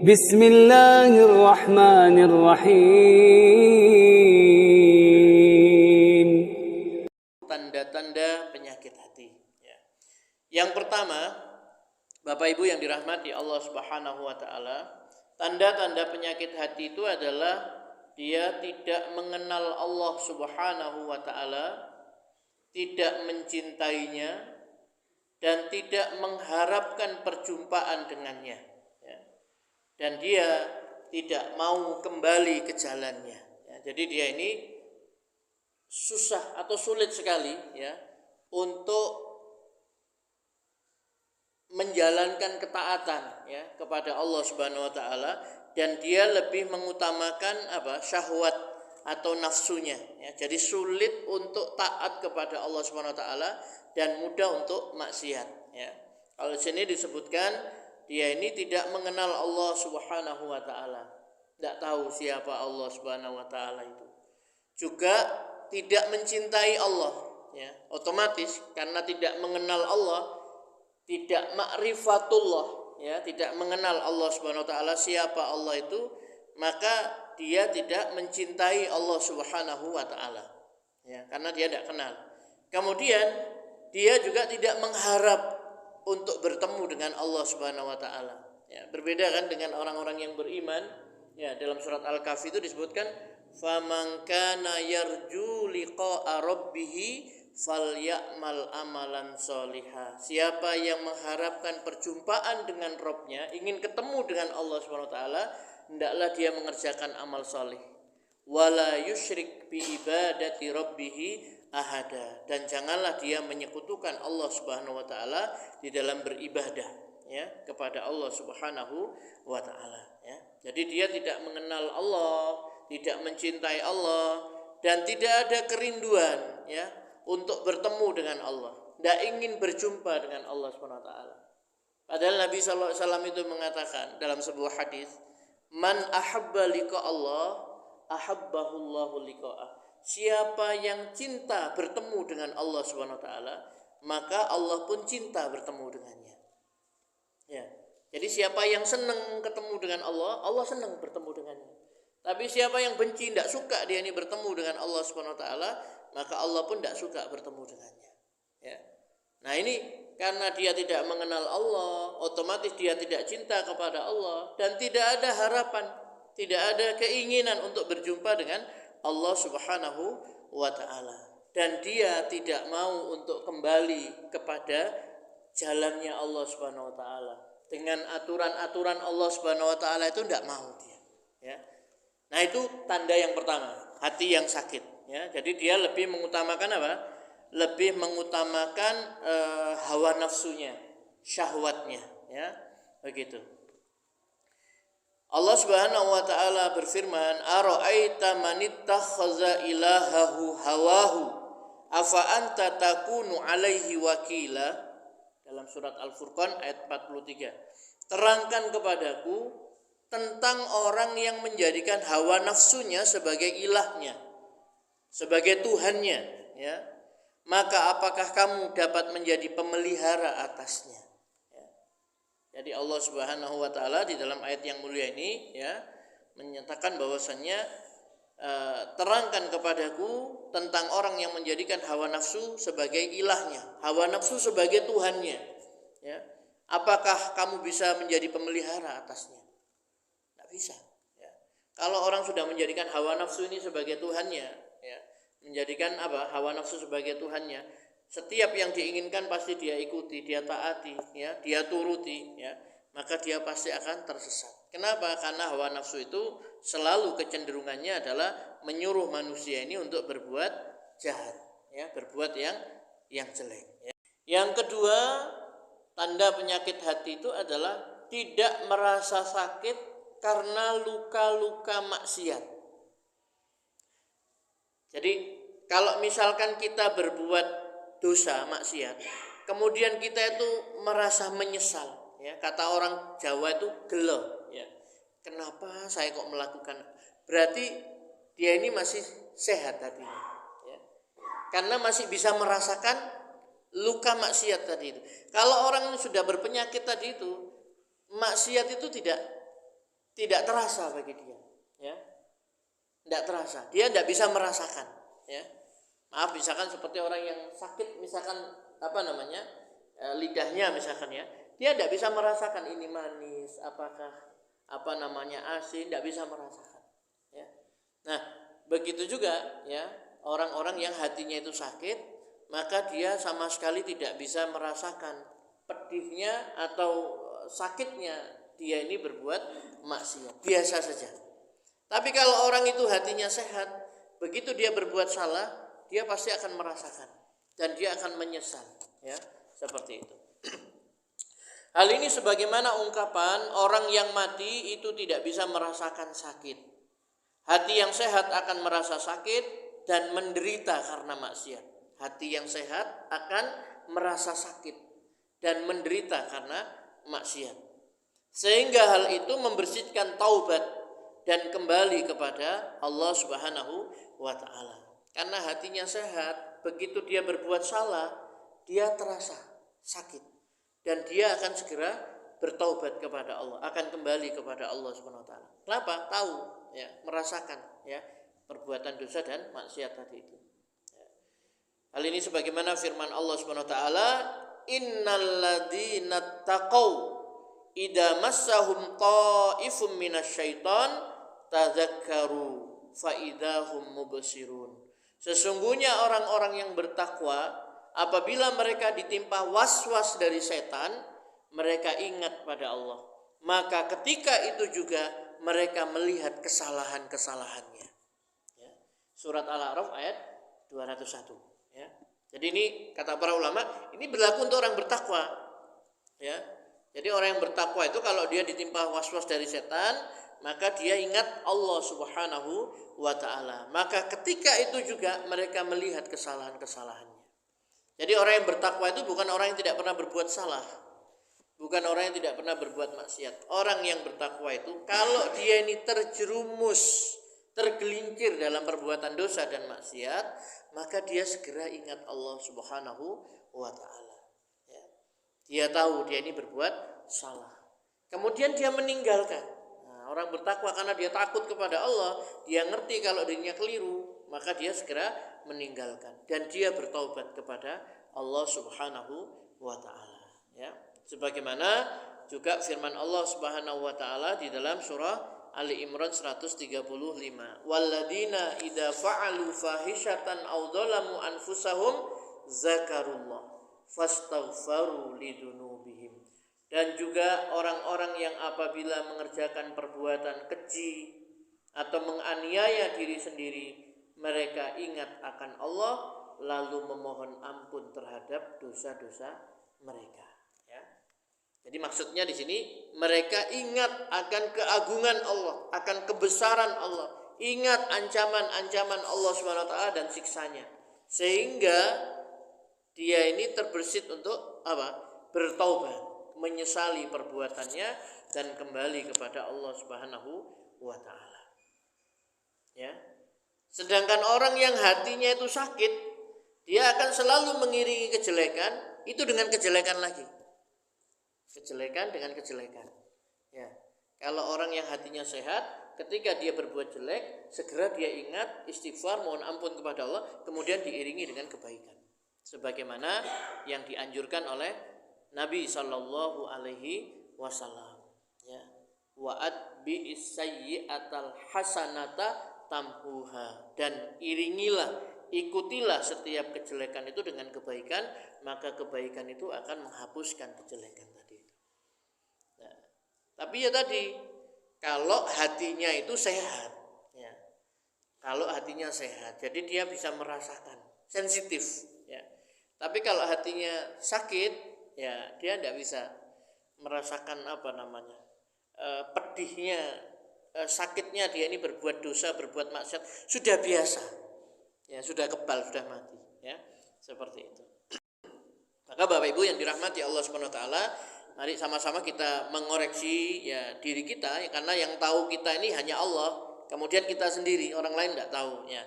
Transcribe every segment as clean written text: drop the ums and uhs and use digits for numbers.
Bismillahirrahmanirrahim. Tanda-tanda penyakit hati. Yang pertama, Bapak Ibu yang dirahmati Allah Subhanahu wa taala, tanda-tanda penyakit hati itu adalah dia tidak mengenal Allah Subhanahu wa taala, tidak mencintainya, dan tidak mengharapkan perjumpaan dengannya. Dan dia tidak mau kembali ke jalannya. Jadi dia ini susah atau sulit sekali untuk menjalankan ketaatan kepada Allah Subhanahu wa taala, dan dia lebih mengutamakan syahwat atau nafsunya Jadi sulit untuk taat kepada Allah Subhanahu wa taala dan mudah untuk maksiat Kalau di sini disebutkan dia ini tidak mengenal Allah Subhanahu wa taala, tidak tahu siapa Allah Subhanahu wa taala itu. Juga tidak mencintai Allah otomatis karena tidak mengenal Allah, tidak ma'rifatullah tidak mengenal Allah Subhanahu wa taala siapa Allah itu, maka dia tidak mencintai Allah Subhanahu wa taala karena dia tidak kenal. Kemudian dia juga tidak mengharap untuk bertemu dengan Allah Subhanahu wa taala. Berbeda kan dengan orang-orang yang beriman. Dalam surat Al-Kahfi itu disebutkan faman kana yarju liqa'a rabbih falyamal amalan sholiha. Siapa yang mengharapkan perjumpaan dengan Rabb-nya, ingin ketemu dengan Allah Subhanahu wa taala, hendaklah dia mengerjakan amal saleh. Wala yusyrik bi ibadati rabbih ahada, dan janganlah dia menyekutukan Allah Subhanahu wa taala di dalam beribadah kepada Allah Subhanahu wa taala Jadi dia tidak mengenal Allah, tidak mencintai Allah, dan tidak ada kerinduan untuk bertemu dengan Allah, tidak ingin berjumpa dengan Allah Subhanahu wa taala. Padahal Nabi sallallahu alaihi wasallam itu mengatakan dalam sebuah hadis, man ahabba liqa Allah ahabbahullahu liqa'ah. Siapa yang cinta bertemu dengan Allah Subhanahu wa taala, maka Allah pun cinta bertemu dengannya. Jadi siapa yang senang ketemu dengan Allah, Allah senang bertemu dengannya. Tapi siapa yang benci, tidak suka dia ini bertemu dengan Allah Subhanahu wa taala, maka Allah pun tidak suka bertemu dengannya. Nah ini karena dia tidak mengenal Allah, otomatis dia tidak cinta kepada Allah, dan tidak ada harapan, tidak ada keinginan untuk berjumpa dengan Allah Subhanahu wa taala, dan dia tidak mau untuk kembali kepada jalannya Allah Subhanahu wa taala. Dengan aturan-aturan Allah Subhanahu wa taala itu tidak mau dia. Nah, itu tanda yang pertama, hati yang sakit Jadi dia lebih mengutamakan Lebih mengutamakan hawa nafsunya, syahwatnya begitu. Allah Subhanahu wa taala berfirman, ara'aita man ittakhadha ilahahu hawahu afa anta takunu alaihi wakila. Dalam surat Al-Furqan ayat 43. Terangkan kepadaku tentang orang yang menjadikan hawa nafsunya sebagai ilahnya, sebagai Tuhannya maka apakah kamu dapat menjadi pemelihara atasnya? Jadi Allah Subhanahu wa taala di dalam ayat yang mulia ini menyatakan bahwasannya terangkan kepadaku tentang orang yang menjadikan hawa nafsu sebagai ilahnya, hawa nafsu sebagai Tuhannya Apakah kamu bisa menjadi pemelihara atasnya? Tidak bisa Kalau orang sudah menjadikan hawa nafsu ini sebagai Tuhannya menjadikan hawa nafsu sebagai Tuhannya, setiap yang diinginkan pasti dia ikuti, dia taati dia turuti maka dia pasti akan tersesat. Kenapa? Karena hawa nafsu itu selalu kecenderungannya adalah menyuruh manusia ini untuk berbuat jahat berbuat yang jelek Yang kedua, tanda penyakit hati itu adalah tidak merasa sakit karena luka-luka maksiat. Jadi kalau misalkan kita berbuat dosa maksiat, kemudian kita itu merasa menyesal kata orang Jawa itu gelo kenapa saya kok melakukan, berarti dia ini masih sehat hatinya karena masih bisa merasakan luka maksiat tadi itu. Kalau orang ini sudah berpenyakit tadi itu, maksiat itu tidak tidak terasa bagi dia, ya. Tidak terasa, dia tidak bisa merasakan, ya. Maaf, misalkan seperti orang yang sakit, misalkan lidahnya misalkan, ya, dia tidak bisa merasakan ini manis, apakah asin, tidak bisa merasakan, ya. Nah, begitu juga, ya, orang-orang yang hatinya itu sakit, maka dia sama sekali tidak bisa merasakan pedihnya atau sakitnya dia ini berbuat maksiat, biasa saja. Tapi kalau orang itu hatinya sehat, begitu dia berbuat salah, dia pasti akan merasakan dan dia akan menyesal, ya, seperti itu. Hal ini sebagaimana ungkapan orang yang mati itu tidak bisa merasakan sakit. Hati yang sehat akan merasa sakit dan menderita karena maksiat. Hati yang sehat akan merasa sakit dan menderita karena maksiat. Sehingga hal itu membersihkan taubat dan kembali kepada Allah Subhanahu wa taala. Karena hatinya sehat, begitu dia berbuat salah, dia terasa sakit dan dia akan segera bertaubat kepada Allah, akan kembali kepada Allah Subhanahu wa taala. Kenapa? Tahu, ya, merasakan, ya, perbuatan dosa dan maksiat tadi itu. Hal ini sebagaimana firman Allah Subhanahu wa taala, "Innal ladzina taqau idza massahum ta'ifum minasyaiton tadzakkaru fa idzahum mubsirun." Sesungguhnya orang-orang yang bertakwa apabila mereka ditimpa was-was dari setan, mereka ingat pada Allah. Maka ketika itu juga mereka melihat kesalahan-kesalahannya. Ya. Surat Al-A'raf ayat 201. Ya. Jadi ini kata para ulama, ini berlaku untuk orang bertakwa. Ya. Jadi orang yang bertakwa itu kalau dia ditimpa was-was dari setan, maka dia ingat Allah Subhanahu wa taala. Maka ketika itu juga mereka melihat kesalahan-kesalahannya. Jadi orang yang bertakwa itu bukan orang yang tidak pernah berbuat salah. Bukan orang yang tidak pernah berbuat maksiat. Orang yang bertakwa itu kalau dia ini terjerumus, tergelincir dalam perbuatan dosa dan maksiat, maka dia segera ingat Allah Subhanahu wa taala. Ya. Dia tahu dia ini berbuat salah. Kemudian dia meninggalkan. Orang bertakwa karena dia takut kepada Allah, dia ngerti kalau dirinya keliru, maka dia segera meninggalkan dan dia bertaubat kepada Allah Subhanahu wa taala, ya. Sebagaimana juga firman Allah Subhanahu wa taala di dalam surah Ali Imran 135, "Walladzina idza fa'alu fahishatan aw dzalamu anfusahum zakarullah fastaghfaru lidunubihim." Dan juga orang-orang yang apabila mengerjakan perbuatan keji atau menganiaya diri sendiri, mereka ingat akan Allah lalu memohon ampun terhadap dosa-dosa mereka. Ya. Jadi maksudnya di sini mereka ingat akan keagungan Allah, akan kebesaran Allah, ingat ancaman-ancaman Allah SWT dan siksanya, sehingga dia ini terbersit untuk bertaubat, menyesali perbuatannya dan kembali kepada Allah Subhanahu wa taala. Ya. Sedangkan orang yang hatinya itu sakit, dia akan selalu mengiringi kejelekan itu dengan kejelekan lagi. Kejelekan dengan kejelekan. Ya. Kalau orang yang hatinya sehat, ketika dia berbuat jelek, segera dia ingat, istighfar, mohon ampun kepada Allah, kemudian diiringi dengan kebaikan. Sebagaimana yang dianjurkan oleh Nabi Shallallahu Alaihi Wasallam, ya, wa'ad bi'is sayyi'atal hasanata tamhuha, dan ikutilah setiap kejelekan itu dengan kebaikan, maka kebaikan itu akan menghapuskan kejelekan tadi. Nah, tapi ya tadi, kalau hatinya itu sehat, ya, kalau hatinya sehat, jadi dia bisa merasakan, sensitif, ya. Tapi kalau hatinya sakit, ya dia tidak bisa merasakan pedihnya, sakitnya dia ini berbuat dosa, berbuat maksiat, sudah biasa, ya, sudah kebal, sudah mati, ya, seperti itu. Maka Bapak Ibu yang dirahmati Allah Subhanahu wa taala, mari sama-sama kita mengoreksi, ya, diri kita, ya, karena yang tahu kita ini hanya Allah, kemudian kita sendiri, orang lain tidak tahu, ya.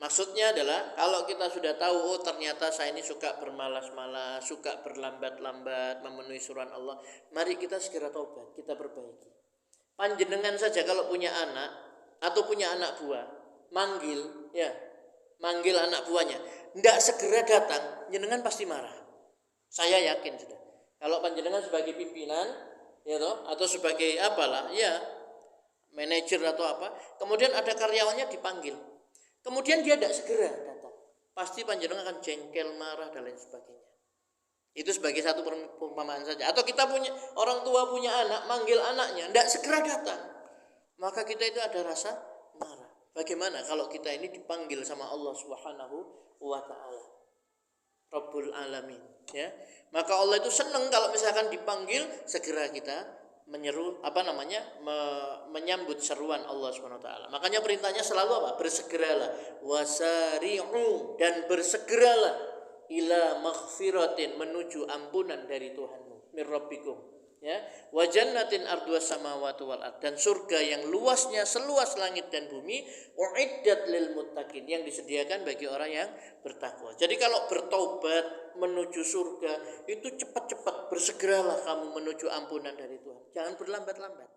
Maksudnya adalah kalau kita sudah tahu, ternyata saya ini suka bermalas-malas, suka berlambat-lambat memenuhi suruhan Allah, mari kita segera taubat, kita perbaiki. Panjenengan saja kalau punya anak atau punya anak buah, manggil anak buahnya, ndak segera datang, jenengan pasti marah. Saya yakin sudah. Kalau panjenengan sebagai pimpinan, ya toh, atau sebagai apalah, ya manajer atau apa, kemudian ada karyawannya dipanggil, kemudian dia tidak segera datang, pasti panjenengan akan jengkel, marah dan lain sebagainya. Itu sebagai satu perumpamaan saja. Atau kita punya orang tua punya anak, manggil anaknya, tidak segera datang, maka kita itu ada rasa marah. Bagaimana kalau kita ini dipanggil sama Allah Subhanahu wa Ta'ala, Rabbul Alamin, ya? Maka Allah itu senang kalau misalkan dipanggil segera kita menyeru menyambut seruan Allah Subhanahu wa Ta'ala. Makanya perintahnya selalu apa? Bersegeralah, wasari'u, dan bersegeralah ila maghfiratin, menuju ampunan dari Tuhanmu, mir rabbikum, ya, wa jannatin arduas samawati wal ard, dan surga yang luasnya seluas langit dan bumi, uiddat lil muttaqin, yang disediakan bagi orang yang bertakwa. Jadi kalau bertobat menuju surga itu cepat-cepat, bersegeralah kamu menuju ampunan dari Tuhan, jangan berlambat-lambat.